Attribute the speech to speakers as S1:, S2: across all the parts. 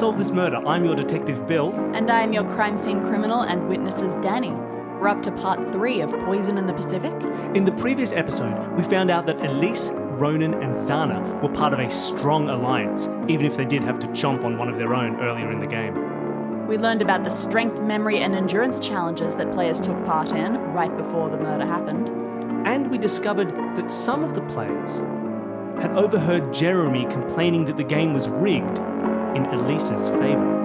S1: Solve This Murder. I'm your detective, Bill.
S2: And I am your crime scene criminal and witnesses, Dani. We're up to part 3 of Poison in the Pacific.
S1: In the previous episode, we found out that Elise, Ronan and Zana were part of a strong alliance, even if they did have to chomp on one of their own earlier in the game.
S2: We learned about the strength, memory and endurance challenges that players took part in right before the murder happened.
S1: And we discovered that some of the players had overheard Jeremy complaining that the game was rigged in Elise's favour.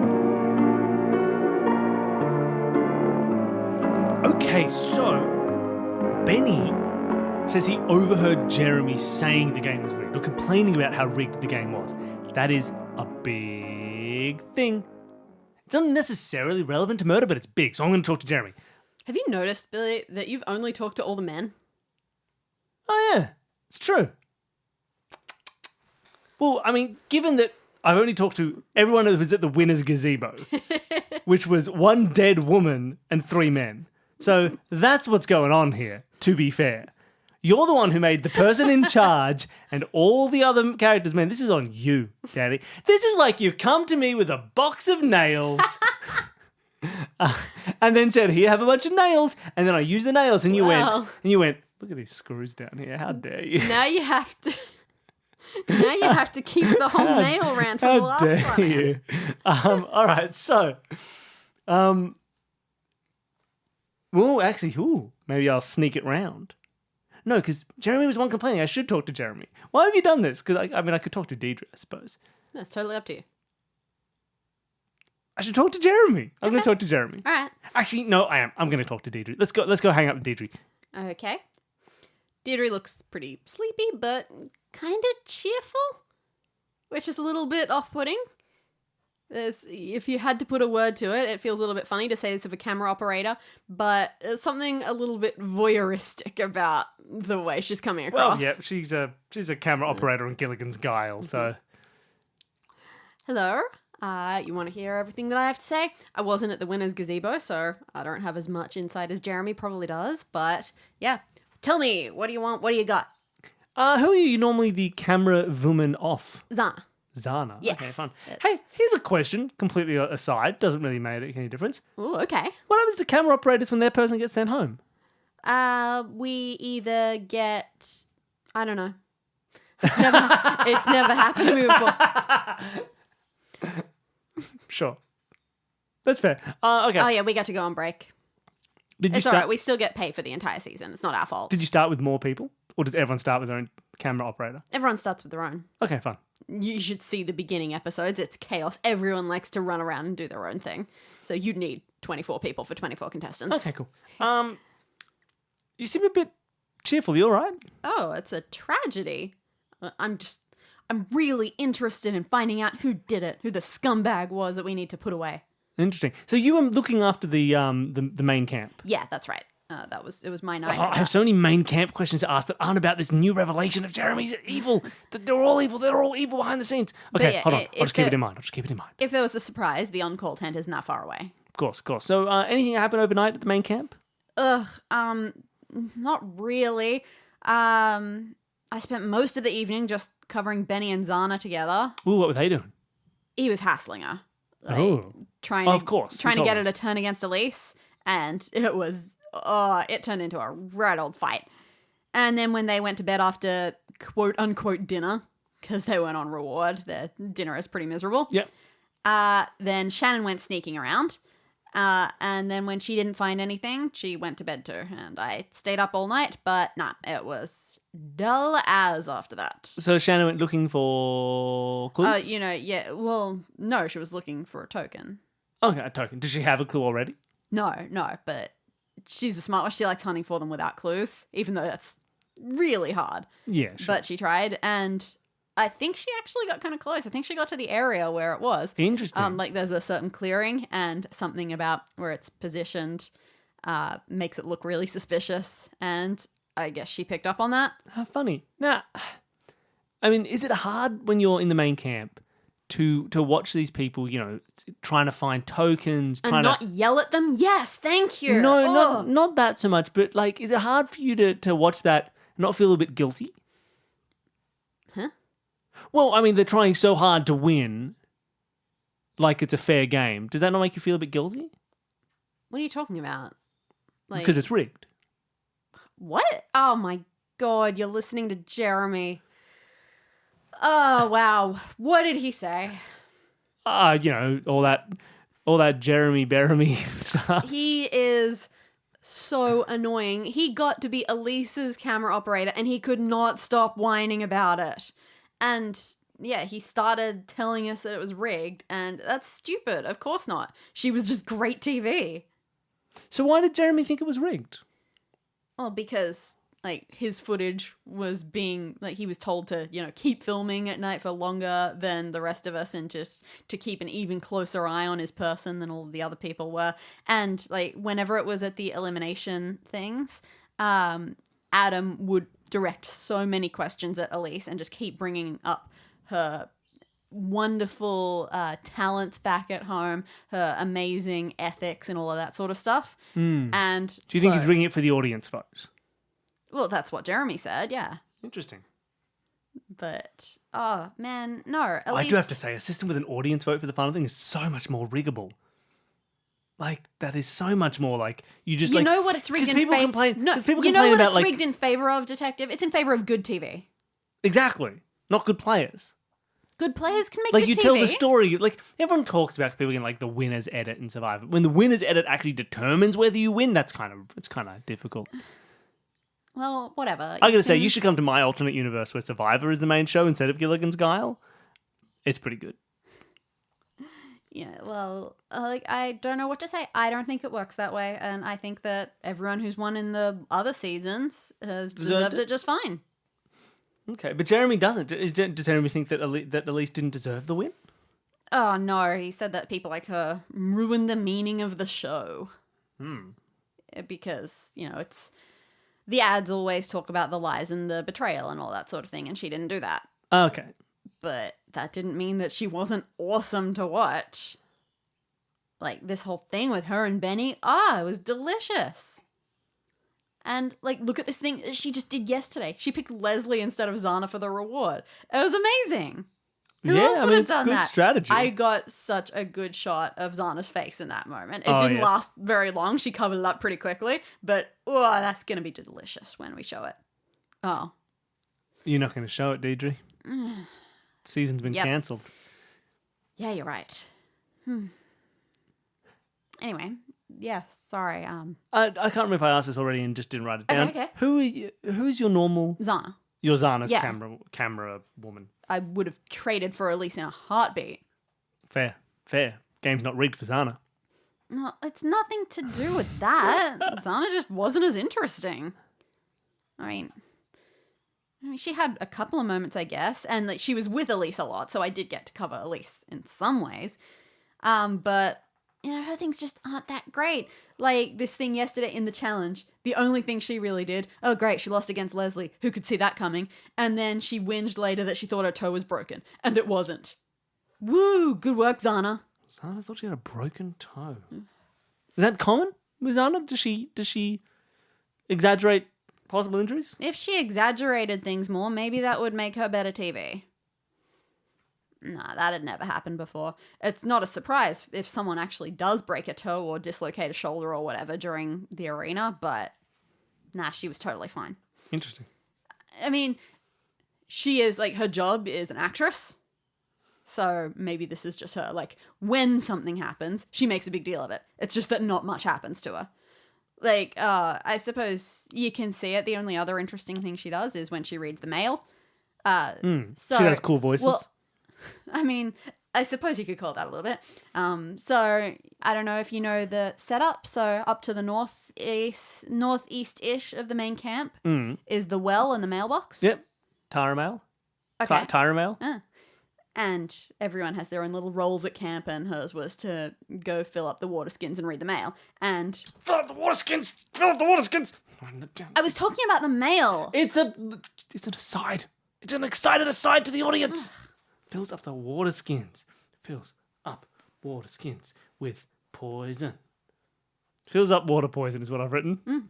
S1: Okay, so Benny says he overheard Jeremy saying the game was rigged, or complaining about how rigged the game was. That is a big thing. It's not necessarily relevant to murder, but it's big, so I'm going to talk to Jeremy.
S3: Have you noticed, Billy, that you've only talked to all the men?
S1: Oh yeah, it's true. Well, I mean, given that I've only talked to everyone who was at the winner's gazebo, which was one dead woman and 3 men. So that's what's going on here, to be fair. You're the one who made the person in charge and all the other characters, man, this is on you, Daddy. This is like you've come to me with a box of nails and then said, here, have a bunch of nails. And then I used the nails and you went, look at these screws down here. How dare you?
S3: Now you have to... Now you have to keep the whole nail rant from the last one.
S1: How dare you? All right, so... well, actually, maybe I'll sneak it round. No, because Jeremy was the one complaining. I should talk to Jeremy. Why have you done this? Because, I could talk to Deidre, I suppose.
S3: That's totally up to you.
S1: I should talk to Jeremy. I'm going to talk to Jeremy.
S3: All right.
S1: Actually, no, I am. I'm going to talk to Deidre. Let's go hang out with Deidre.
S3: Okay. Deirdre looks pretty sleepy, but kind of cheerful, which is a little bit off-putting. If you had to put a word to it, it feels a little bit funny to say this of a camera operator, but there's something a little bit voyeuristic about the way she's coming across.
S1: Well, yeah, she's a camera operator on Gilligan's Guile, so...
S3: Hello. You want to hear everything that I have to say? I wasn't at the winner's gazebo, so I don't have as much insight as Jeremy probably does, but yeah. Tell me, what do you want? What do you got?
S1: Who are you normally the camera woman off?
S3: Zana. Yeah.
S1: Okay, fun. Hey, here's a question, completely aside. Doesn't really make any difference.
S3: Oh, okay.
S1: What happens to camera operators when their person gets sent home?
S3: We either get... I don't know. It's never happened to me before.
S1: Sure. That's fair. Okay.
S3: Oh, yeah, we got to go on break. It's all right. We still get paid for the entire season. It's not our fault.
S1: Did you start with more people? Or does everyone start with their own camera operator?
S3: Everyone starts with their own.
S1: Okay, fine.
S3: You should see the beginning episodes. It's chaos. Everyone likes to run around and do their own thing. So you'd need 24 people for 24 contestants.
S1: Okay, cool. You seem a bit cheerful. You all right?
S3: Oh, it's a tragedy. I'm really interested in finding out who did it, who the scumbag was that we need to put away.
S1: Interesting. So you were looking after the main camp.
S3: Yeah, that's right. It was my night.
S1: I have so many main camp questions to ask that aren't about this new revelation of Jeremy's evil. That they're all evil. They're all evil behind the scenes. Okay,
S3: yeah,
S1: hold on. I'll just keep it in mind.
S3: If there was a surprise, the on-call tent isn't that far away.
S1: Of course. So anything happen overnight at the main camp?
S3: Not really. I spent most of the evening just covering Benny and Zana together.
S1: Ooh, what were they doing?
S3: He was hassling her. Trying to get her to turn against Elise, and it turned into a right old fight. And then when they went to bed after quote unquote dinner, because they weren't on reward, their dinner is pretty miserable.
S1: Yep.
S3: Then Shannon went sneaking around. And then when she didn't find anything, she went to bed too. And I stayed up all night, but it was dull as after that.
S1: So Shannon went looking for clues?
S3: Yeah. Well, no, she was looking for a token.
S1: Okay, a token. Did she have a clue already?
S3: No, but she's a smart one. She likes hunting for them without clues, even though that's really hard.
S1: Yeah, sure.
S3: But she tried, and I think she actually got kind of close. I think she got to the area where it was.
S1: Interesting.
S3: There's a certain clearing, and something about where it's positioned makes it look really suspicious, and I guess she picked up on that.
S1: How funny. Now, I mean, is it hard when you're in the main camp to watch these people, trying to find tokens,
S3: and not yell at them? Yes, thank you.
S1: No, not that so much, but is it hard for you to watch that and not feel a bit guilty?
S3: Huh?
S1: Well, I mean, they're trying so hard to win, like it's a fair game, does that not make you feel a bit guilty?
S3: What are you talking about? Like,
S1: Because it's rigged.
S3: what? Oh my god, you're listening to Jeremy. Oh wow. What did he say?
S1: All that Jeremy Beremy stuff.
S3: He is so annoying. He got to be Elise's camera operator and he could not stop whining about it. And yeah, he started telling us that it was rigged, and that's stupid. Of course not. She was just great TV.
S1: So why did Jeremy think it was rigged?
S3: Well, because like his footage was being like he was told to, keep filming at night for longer than the rest of us, and just to keep an even closer eye on his person than all of the other people were. And like whenever it was at the elimination things, Adam would direct so many questions at Elise and just keep bringing up her wonderful talents back at home, her amazing ethics and all of that sort of stuff. And
S1: Do you think he's ringing it for the audience vote?
S3: Well, that's what Jeremy said, yeah.
S1: Interesting.
S3: But, oh, man, no.
S1: I do have to say, a system with an audience vote for the final thing is so much more riggable. Like, that is so much more like, you just
S3: You
S1: like...
S3: know what it's rigged in
S1: people
S3: favor...
S1: complain.
S3: No,
S1: People
S3: you know
S1: complain
S3: what
S1: about,
S3: it's
S1: like...
S3: rigged in favor of, Detective? It's in favor of good TV.
S1: Exactly. Not good players.
S3: Good players can make
S1: Like,
S3: good
S1: you
S3: TV.
S1: tell the story... Like, everyone talks about people getting, like, the winner's edit in Survivor. When the winner's edit actually determines whether you win, it's kind of difficult.
S3: Well, whatever.
S1: I gotta say, you should come to my alternate universe where Survivor is the main show instead of Gilligan's Guile. It's pretty good.
S3: Yeah, well, I don't know what to say. I don't think it works that way, and I think that everyone who's won in the other seasons has deserved it just fine.
S1: Okay, but Jeremy doesn't. Does Jeremy think that Elise didn't deserve the win?
S3: Oh, no, he said that people like her ruined the meaning of the show. Because, it's... The ads always talk about the lies and the betrayal and all that sort of thing, and she didn't do that.
S1: Okay.
S3: But that didn't mean that she wasn't awesome to watch. Like, this whole thing with her and Benny, it was delicious. And, like, look at this thing that she just did yesterday. She picked Leslie instead of Zana for the reward. It was amazing. Who else would have done
S1: it's good
S3: that?
S1: strategy.
S3: I got such a good shot of Zana's face in that moment. It didn't last very long. She covered it up pretty quickly. But, that's going to be delicious when we show it. Oh.
S1: You're not going to show it, Deidre. Season's been cancelled.
S3: Yeah, you're right. Anyway, sorry.
S1: I can't remember if I asked this already and just didn't write it down.
S3: Okay.
S1: Who's your normal...
S3: Zana.
S1: Your Zana's
S3: Yeah.
S1: camera woman.
S3: I would have traded for Elise in a heartbeat.
S1: Fair. Game's not rigged for Zana.
S3: No, it's nothing to do with that. Zana just wasn't as interesting. I mean, she had a couple of moments, I guess, and like she was with Elise a lot, so I did get to cover Elise in some ways. But her things just aren't that great. Like this thing yesterday in the challenge, the only thing she really did, oh great, she lost against Leslie. Who could see that coming? And then she whinged later that she thought her toe was broken, and it wasn't. Woo! Good work, Zana.
S1: Zana thought she had a broken toe. Is that common with Zana? Does she exaggerate possible injuries?
S3: If she exaggerated things more, maybe that would make her better TV. Nah, that had never happened before. It's not a surprise if someone actually does break a toe or dislocate a shoulder or whatever during the arena, but nah, she was totally fine.
S1: Interesting.
S3: I mean, she is, like, her job is an actress, so maybe this is just her. Like, when something happens, she makes a big deal of it. It's just that not much happens to her. Like, I suppose you can see it. The only other interesting thing she does is when she reads the mail.
S1: She has cool voices.
S3: Well, I mean, I suppose you could call it that a little bit. So I don't know if you know the setup. So up to the northeast-ish of the main camp is the well and the mailbox.
S1: Yep. Tara mail.
S3: Okay.
S1: Tara mail.
S3: And everyone has their own little roles at camp, and hers was to go fill up the water skins and read the mail. And
S1: Fill up the water skins. Fill up the water skins.
S3: I was talking about the mail.
S1: It's an aside. It's an excited aside to the audience. Fills up the water skins. Fills up water skins with poison. Fills up water poison is what I've written.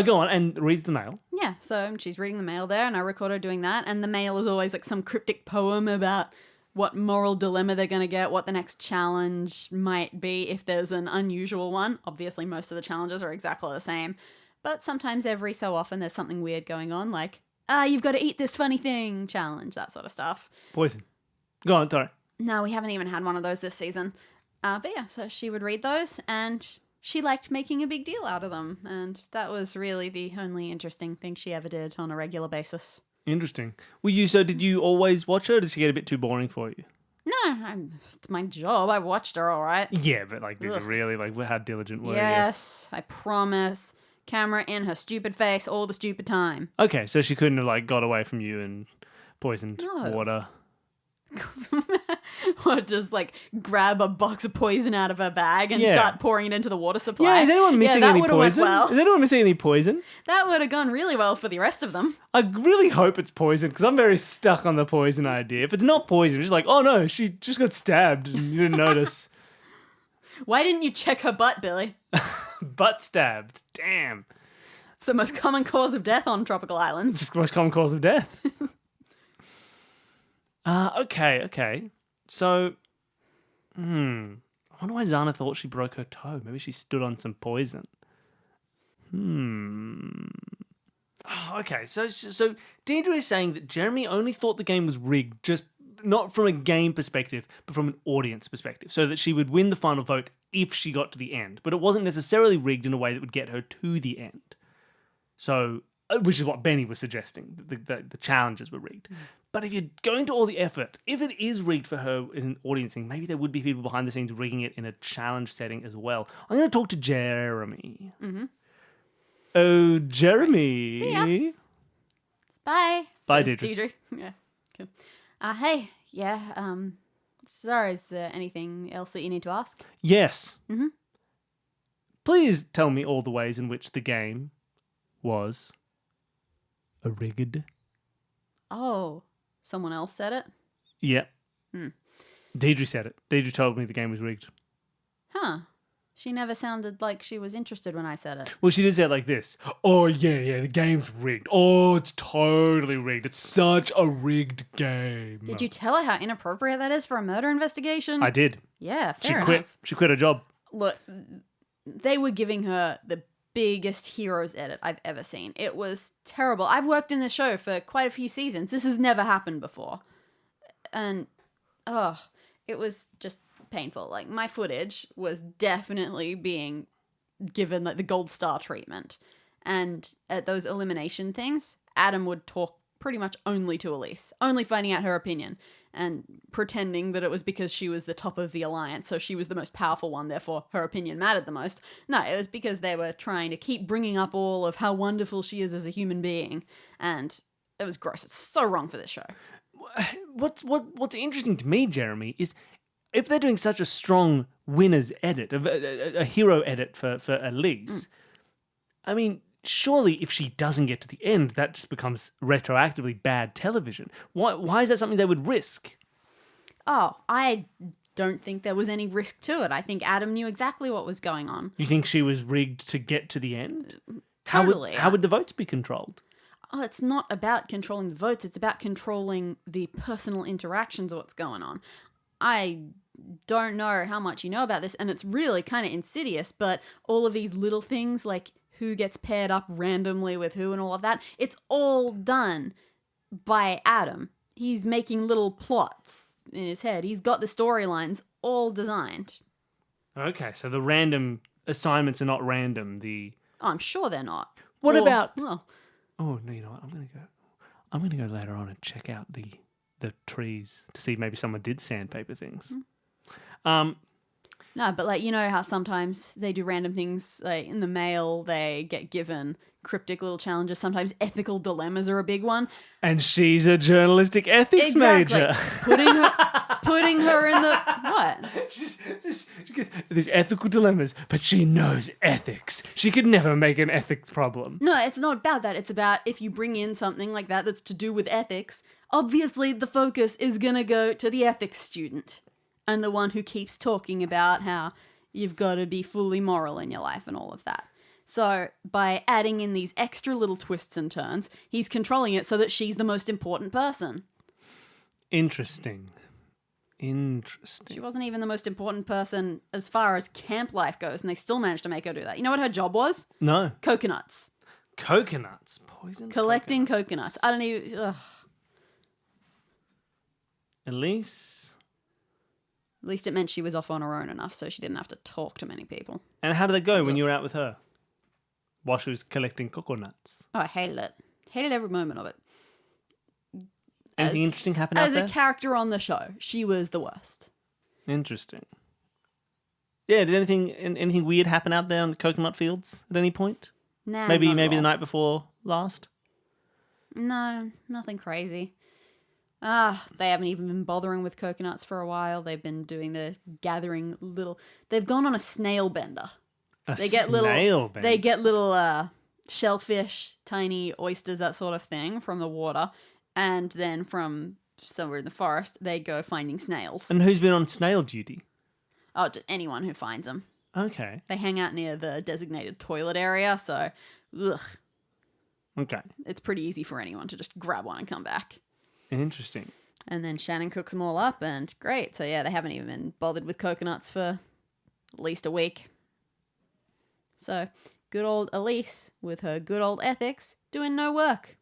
S1: Go on and reads the mail.
S3: Yeah, so she's reading the mail there, and I record her doing that, and the mail is always like some cryptic poem about
S2: what moral dilemma they're going to get, what the next challenge might be if there's an unusual one. Obviously, most of the challenges are exactly the same. But sometimes every so often there's something weird going on, like, you've got to eat this funny thing challenge, that sort of stuff.
S1: Poison. Go on, sorry.
S2: No, we haven't even had one of those this season. But yeah, so she would read those, and she liked making a big deal out of them. And that was really the only interesting thing she ever did on a regular basis.
S1: Interesting. Did you always watch her, or did she get a bit too boring for you?
S2: No, it's my job. I watched her all right.
S1: Yeah, but did you really? How diligent were you?
S2: Yes, I promise. Camera in her stupid face all the stupid time.
S1: Okay, so she couldn't have got away from you and poisoned water.
S2: Or just grab a box of poison out of her bag and start pouring it into the water supply.
S1: Yeah, is anyone missing any poison?
S2: Well.
S1: Is anyone missing any poison?
S2: That would have gone really well for the rest of them.
S1: I really hope it's poison, because I'm very stuck on the poison idea. If it's not poison, it's just oh no, she just got stabbed and you didn't notice.
S2: Why didn't you check her butt, Billy?
S1: Butt stabbed. Damn.
S2: It's the most common cause of death on tropical islands.
S1: It's the most common cause of death. Okay. So, I wonder why Zana thought she broke her toe. Maybe she stood on some poison. Oh, okay, so Deirdre is saying that Jeremy only thought the game was rigged, just not from a game perspective, but from an audience perspective, so that she would win the final vote if she got to the end. But it wasn't necessarily rigged in a way that would get her to the end. So, which is what Benny was suggesting, the challenges were rigged. But if you're going to all the effort, if it is rigged for her in an audience thing, maybe there would be people behind the scenes rigging it in a challenge setting as well. I'm going to talk to Jeremy. Mm-hmm. Oh, Jeremy.
S2: Right. See ya. Bye.
S1: Bye, Deirdre.
S2: Yeah, cool. Hey, yeah, sorry, is there anything else that you need to ask?
S1: Yes.
S2: Mm-hmm.
S1: Please tell me all the ways in which the game was rigged.
S2: Oh, someone else said it?
S1: Yeah. Deirdre said it. Deirdre told me the game was rigged.
S2: Huh. She never sounded like she was interested when I said it.
S1: Well, she did say it like this. Oh, yeah, the game's rigged. Oh, it's totally rigged. It's such a rigged game.
S2: Did you tell her how inappropriate that is for a murder investigation?
S1: I did.
S2: Yeah,
S1: She quit. She quit her job.
S2: Look, they were giving her the biggest heroes edit I've ever seen. It was terrible. I've worked in this show for quite a few seasons. This has never happened before. And, it was just painful. My footage was definitely being given the gold star treatment. And at those elimination things, Adam would talk pretty much only to Elise, only finding out her opinion and pretending that it was because she was the top of the alliance, so she was the most powerful one, therefore her opinion mattered the most. No, it was because they were trying to keep bringing up all of how wonderful she is as a human being, and it was gross. It's so wrong for this show.
S1: What's interesting to me, Jeremy, is if they're doing such a strong winner's edit, a hero edit for Elise, I mean, surely if she doesn't get to the end, that just becomes retroactively bad television. Why is that something they would risk?
S2: Oh, I don't think there was any risk to it. I think Adam knew exactly what was going on.
S1: You think she was rigged to get to the end?
S2: Totally.
S1: How would the votes be controlled?
S2: Oh, it's not about controlling the votes. It's about controlling the personal interactions of what's going on. I don't know how much you know about this, and it's really kind of insidious, but all of these little things like who gets paired up randomly with who and all of that, it's all done by Adam. He's making little plots in his head. He's got the storylines all designed.
S1: Okay, so the random assignments are not random.
S2: Oh, I'm sure they're not.
S1: What about...
S2: Well,
S1: oh, no, you know what? I'm gonna go later on and check out the trees to see if maybe someone did sandpaper things.
S2: No, but you know how sometimes they do random things, in the mail they get given cryptic little challenges. Sometimes ethical dilemmas are a big one.
S1: And she's a journalistic ethics major.
S2: Putting her in the... What?
S1: There's ethical dilemmas, but she knows ethics. She could never make an ethics problem.
S2: No, it's not about that. It's about if you bring in something like that that's to do with ethics, obviously the focus is going to go to the ethics student. And the one who keeps talking about how you've got to be fully moral in your life and all of that. So by adding in these extra little twists and turns, he's controlling it so that she's the most important person.
S1: Interesting. Interesting.
S2: She wasn't even the most important person as far as camp life goes, and they still managed to make her do that. You know what her job was?
S1: No.
S2: Coconuts.
S1: Coconuts. Poison.
S2: Collecting coconuts. I don't even... Ugh.
S1: At least
S2: it meant she was off on her own enough, so she didn't have to talk to many people.
S1: And how did that go when you were out with her? While she was collecting coconuts?
S2: Oh, I hated it. Hated every moment of it.
S1: Anything interesting happened out there?
S2: As a character on the show, she was the worst.
S1: Interesting. Yeah, did anything weird happen out there on the coconut fields at any point?
S2: Nah,
S1: Maybe
S2: not at
S1: the
S2: all.
S1: night before last?
S2: No, nothing crazy. They haven't even been bothering with coconuts for a while. They've been doing the gathering little... They've gone on a snail bender. They get little shellfish, tiny oysters, that sort of thing from the water. And then from somewhere in the forest, they go finding snails.
S1: And who's been on snail duty?
S2: Oh, just anyone who finds them.
S1: Okay.
S2: They hang out near the designated toilet area, so
S1: Okay.
S2: it's pretty easy for anyone to just grab one and come back.
S1: Interesting.
S2: And then Shannon cooks them all up, and great. So yeah, they haven't even been bothered with coconuts for at least a week. So good old Elise, with her good old ethics, doing no work.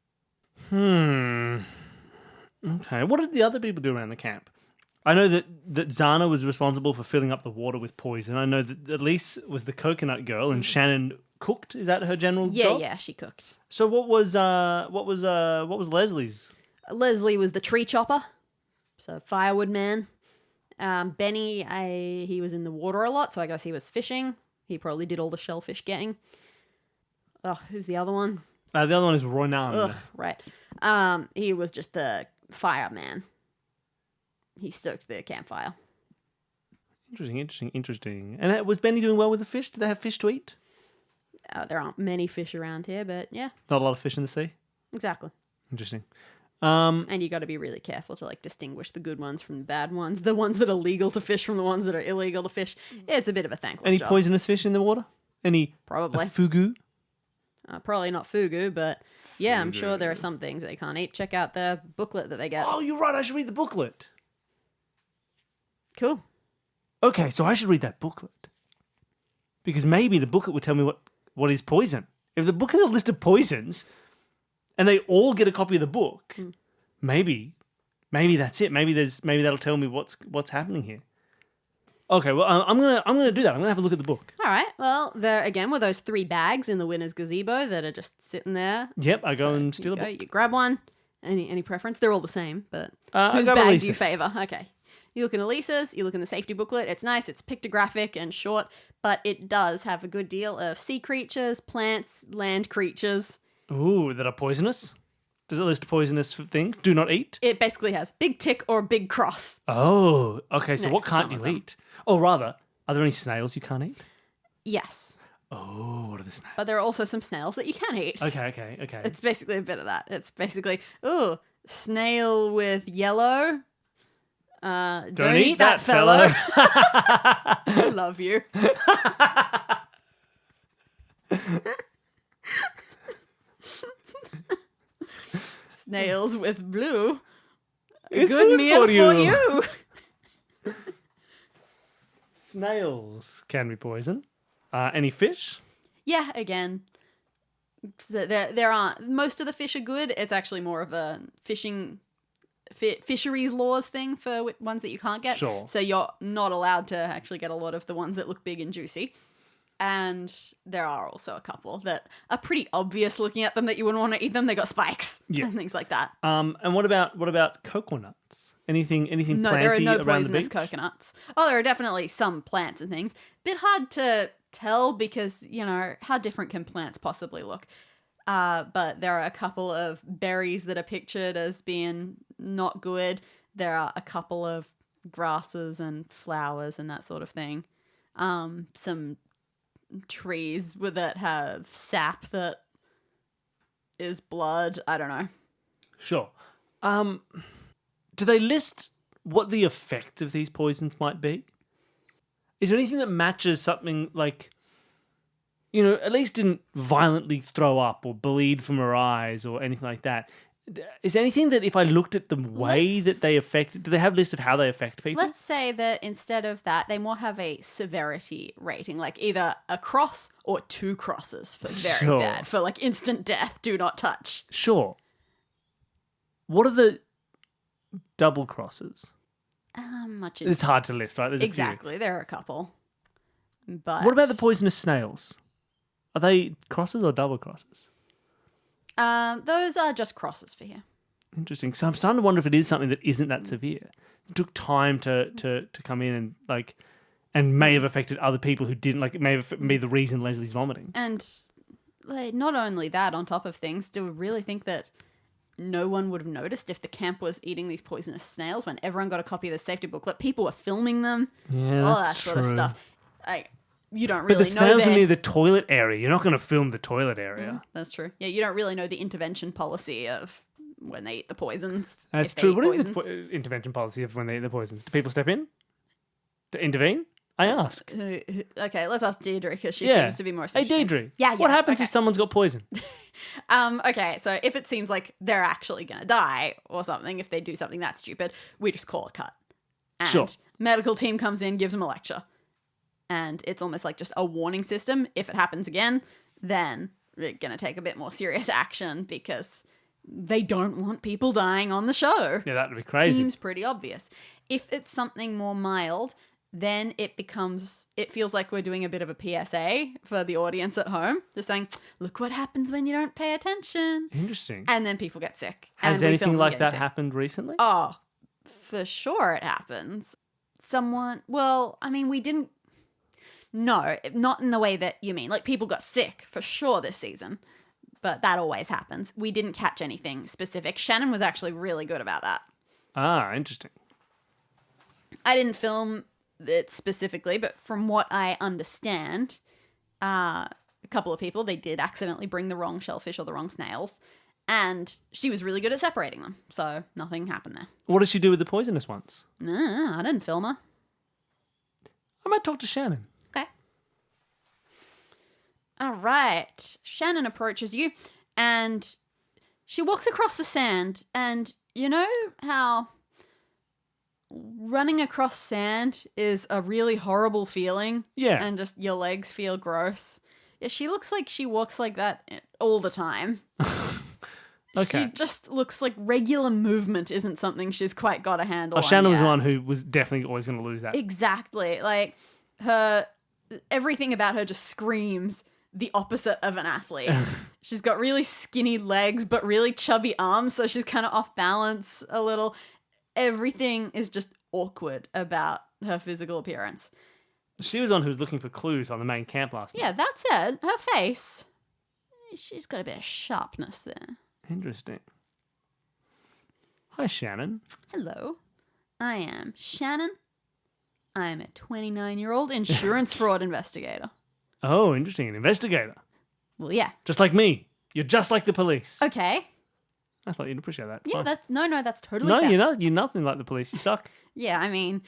S1: Okay. What did the other people do around the camp? I know that Zana was responsible for filling up the water with poison. I know that Elise was the coconut girl, and Shannon cooked. Is that her general job?
S2: Yeah, she cooked.
S1: So what was Leslie's?
S2: Leslie was the tree chopper, so firewood man. Benny, he was in the water a lot, so I guess he was fishing. He probably did all the shellfish getting. Oh, who's the other one?
S1: The other one is Ronan.
S2: Ugh, right. He was just the fireman. He stoked the campfire.
S1: Interesting. And was Benny doing well with the fish? Did they have fish to eat?
S2: There aren't many fish around here, but yeah,
S1: Not a lot of fish in the sea?
S2: exactly.
S1: Interesting.
S2: And you got to be really careful to distinguish the good ones from the bad ones, the ones that are legal to fish from the ones that are illegal to fish. It's a bit of a thankless
S1: Any
S2: job.
S1: poisonous fish in the water? Any
S2: Probably.
S1: fugu?
S2: Probably not fugu, but yeah, I'm sure there are some things they can't eat. Check out the booklet that they get.
S1: Oh, you're right. I should read the booklet.
S2: Cool.
S1: Okay, so I should read that booklet. Because maybe the booklet would tell me what is poison. If the book has a list of poisons and they all get a copy of the book, maybe that's it. Maybe that'll tell me what's happening here. Okay, well I'm gonna do that. I'm gonna have a look at the book.
S2: All right. Well, there again were those 3 bags in the winner's gazebo that are just sitting there.
S1: Yep, I go and steal a book.
S2: You grab one. Any preference? They're all the same, but
S1: I
S2: whose
S1: grab
S2: bag do you
S1: Elise's.
S2: favor? Okay. You look in Elisa's, you look in the safety booklet. It's nice, it's pictographic and short, but it does have a good deal of sea creatures, plants, land creatures.
S1: Ooh, that are poisonous? Does it list poisonous things? Do not eat?
S2: It basically has big tick or big cross.
S1: Oh, okay, so
S2: Next
S1: what
S2: to
S1: can't
S2: some
S1: you
S2: of them.
S1: eat? Or rather, are there any snails you can't eat?
S2: Yes.
S1: Oh, what are the snails?
S2: But there are also some snails that you can eat.
S1: Okay.
S2: It's basically a bit of that. It's basically, ooh, snail with yellow. Don't eat that fellow. I love you. Snails with blue.
S1: It's
S2: Good
S1: food
S2: meal
S1: for you.
S2: you.
S1: Snails can be poison. Any fish?
S2: Yeah, again. So there aren't. Most of the fish are good. It's actually more of a fisheries laws thing for ones that you can't get.
S1: Sure.
S2: So you're not allowed to actually get a lot of the ones that look big and juicy. And there are also a couple that are pretty obvious looking at them that you wouldn't want to eat them. They got spikes and things like that.
S1: And what about coconuts? Anything
S2: No,
S1: planty
S2: there are no
S1: around the
S2: poisonous
S1: beach?
S2: coconuts. Oh, there are definitely some plants and things. Bit hard to tell because, how different can plants possibly look? But there are a couple of berries that are pictured as being not good. There are a couple of grasses and flowers and that sort of thing. Some trees that have sap that is blood. I don't know.
S1: Sure. Do they list what the effect of these poisons might be? Is there anything that matches something like, at least didn't violently throw up or bleed from her eyes or anything like that? Is there anything that if I looked at the way that they affect, do they have a list of how they affect people?
S2: Let's say that instead of that, they more have a severity rating, like either a cross or 2 crosses for very
S1: Sure.
S2: bad, for like instant death, do not touch.
S1: Sure. What are the double crosses?
S2: Much
S1: It's hard to list, right? There's a
S2: exactly. There are a couple. But
S1: few. What about the poisonous snails? Are they crosses or double crosses?
S2: those are just crosses for here.
S1: Interesting. So I'm starting to wonder if it is something that isn't that severe. It took time to come in and may have affected other people who didn't. Like, it may have been the reason Leslie's vomiting.
S2: And like, not only that, on top of things, do we really think that no one would have noticed if the camp was eating these poisonous snails when everyone got a copy of the safety booklet? People were filming them,
S1: Yeah,
S2: all
S1: that's
S2: that sort of
S1: true.
S2: stuff. You don't really
S1: But the snails
S2: know
S1: are near the toilet area. You're not going to film the toilet area.
S2: That's true. Yeah, you don't really know the intervention policy of when they eat the poisons.
S1: That's
S2: if they
S1: true.
S2: eat
S1: What is the
S2: poisons.
S1: intervention policy of when they eat the poisons? Do people step in to intervene? I ask.
S2: Okay, let's ask Deirdre because she
S1: Yeah.
S2: seems to be more.
S1: Hey,
S2: efficient.
S1: Deirdre.
S2: Yeah.
S1: What happens
S2: okay.
S1: if someone's got poison?
S2: Okay, so if it seems like they're actually going to die or something, if they do something that stupid, we just call a cut. And
S1: Sure.
S2: medical team comes in, gives them a lecture. And it's almost like just a warning system. If it happens again, then we're going to take a bit more serious action because they don't want people dying on the show.
S1: Yeah, that would be crazy.
S2: Seems pretty obvious. If it's something more mild, then it feels like we're doing a bit of a PSA for the audience at home. Just saying, look what happens when you don't pay attention.
S1: Interesting.
S2: And then people get sick.
S1: Has
S2: and we film
S1: anything
S2: them
S1: like
S2: getting
S1: that
S2: sick.
S1: happened recently?
S2: Oh, for sure it happens. We didn't. No, not in the way that you mean. Like, people got sick for sure this season. But that always happens. We didn't catch anything specific. Shannon was actually really good about that.
S1: Ah, interesting.
S2: I didn't film it specifically, but from what I understand, a couple of people, they did accidentally bring the wrong shellfish or the wrong snails. And she was really good at separating them. So nothing happened there.
S1: What did she do with the poisonous ones?
S2: I didn't film her.
S1: I might talk to Shannon.
S2: Okay. All right. Shannon approaches you and she walks across the sand. And you know how running across sand is a really horrible feeling?
S1: Yeah.
S2: And just your legs feel gross. Yeah, she looks like she walks like that all the time.
S1: Okay.
S2: She just looks like regular movement isn't something she's quite got a handle on
S1: Shannon was
S2: yet.
S1: the one who was definitely always going to lose that.
S2: Exactly. Like, everything about her just screams the opposite of an athlete. She's got really skinny legs, but really chubby arms, so she's kind of off balance a little. Everything is just awkward about her physical appearance.
S1: She was the one who was looking for clues on the main camp last night.
S2: Yeah, that's it. Her face, she's got a bit of sharpness there.
S1: Interesting. Hi, Shannon.
S2: Hello, I am Shannon. I'm a 29-year-old insurance fraud investigator.
S1: Oh, interesting. An investigator.
S2: Well, yeah.
S1: Just like me. You're just like the police.
S2: Okay.
S1: I thought you'd appreciate that.
S2: Yeah,
S1: Fine.
S2: that's totally
S1: No,
S2: fair.
S1: you're not. You're nothing like the police. You suck.
S2: Yeah, I mean,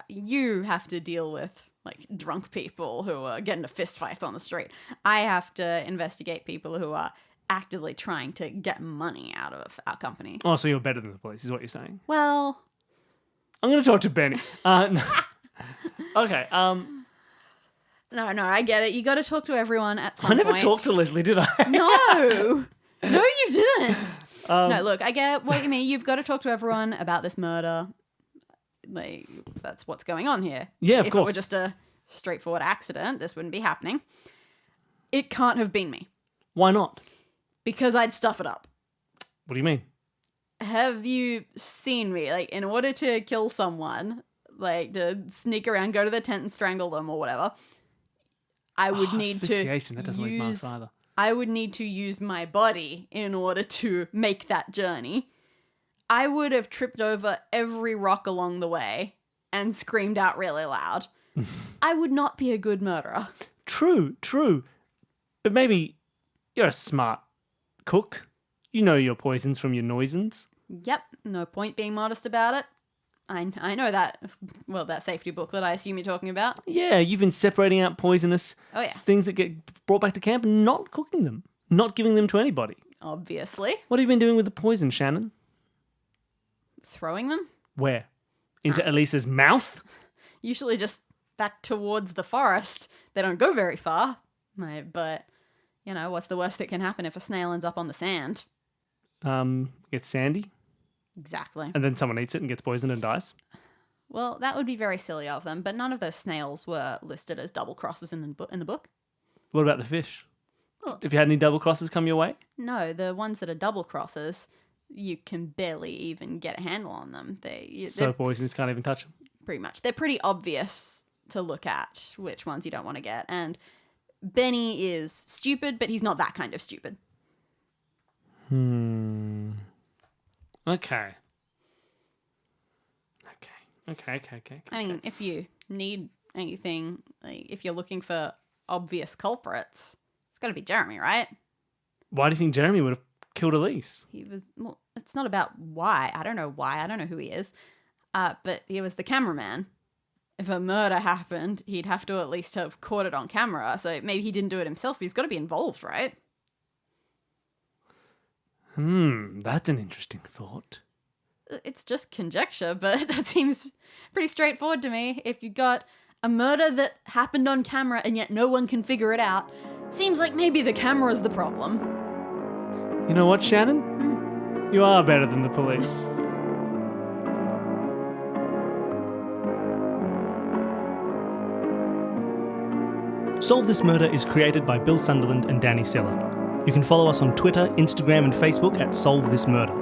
S2: you have to deal with like drunk people who are getting into fistfights on the street. I have to investigate people who are actively trying to get money out of our company.
S1: Oh, so you're better than the police, is what you're saying.
S2: Well,
S1: I'm going to talk to Benny. No. Okay.
S2: no, I get it. You got to talk to everyone at some
S1: I never
S2: point.
S1: talked to Leslie, did I?
S2: No, you didn't.
S1: Um,
S2: No, look, I get what you mean. You've got to talk to everyone about this murder. Like, that's what's going on here.
S1: Yeah, of
S2: if
S1: course.
S2: it were just a straightforward accident, this wouldn't be happening. It can't have been me
S1: Why not?
S2: because I'd stuff it up.
S1: What do you mean?
S2: Have you seen me? Like, in order to kill someone, like to sneak around, go to the tent and strangle them or whatever, I would need to
S1: asphyxiation. That doesn't leave marks either.
S2: I would need to use my body in order to make that journey. I would have tripped over every rock along the way and screamed out really loud. I would not be a good murderer.
S1: True. But maybe you're a smart cook. You know your poisons from your noisins.
S2: Yep, no point being modest about it. I know that. Well, that safety booklet I assume you're talking about.
S1: Yeah, you've been separating out poisonous
S2: Oh, yeah.
S1: things that get brought back to camp and not cooking them. Not giving them to anybody.
S2: Obviously.
S1: What have you been doing with the poison, Shannon?
S2: Throwing them?
S1: Where? Into Elisa's mouth?
S2: Usually just back towards the forest. They don't go very far. But, what's the worst that can happen if a snail ends up on the sand?
S1: Gets sandy,
S2: Exactly.
S1: and then someone eats it and gets poisoned and dies.
S2: Well, that would be very silly of them, but none of those snails were listed as double crosses in the book.
S1: What about the fish?
S2: Well-
S1: Have you had any double crosses come your way?
S2: No, the ones that are double crosses, you can barely even get a handle on them. They're
S1: So poisonous, can't even touch them.
S2: pretty much. They're pretty obvious to look at which ones you don't want to get. And Benny is stupid, but he's not that kind of stupid.
S1: Okay.
S2: I mean, if you need anything, like if you're looking for obvious culprits, it's got to be Jeremy, right?
S1: Why do you think Jeremy would have killed Elise?
S2: Well, it's not about why. I don't know why. I don't know who he is. But he was the cameraman. If a murder happened, he'd have to at least have caught it on camera. So maybe he didn't do it himself. He's got to be involved, right?
S1: That's an interesting thought.
S2: It's just conjecture, but that seems pretty straightforward to me. If you got a murder that happened on camera and yet no one can figure it out, seems like maybe the camera's the problem.
S1: You know what, Shannon? You are better than the police. Solve This Murder is created by Bill Sunderland and Dani Siller. You can follow us on Twitter, Instagram and Facebook at Solve This Murder.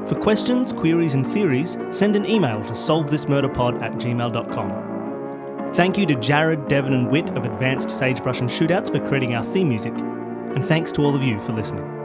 S1: For questions, queries and theories, send an email to solvethismurderpod@gmail.com. Thank you to Jared, Devon and Whit of Advanced Sagebrush and Shootouts for creating our theme music. And thanks to all of you for listening.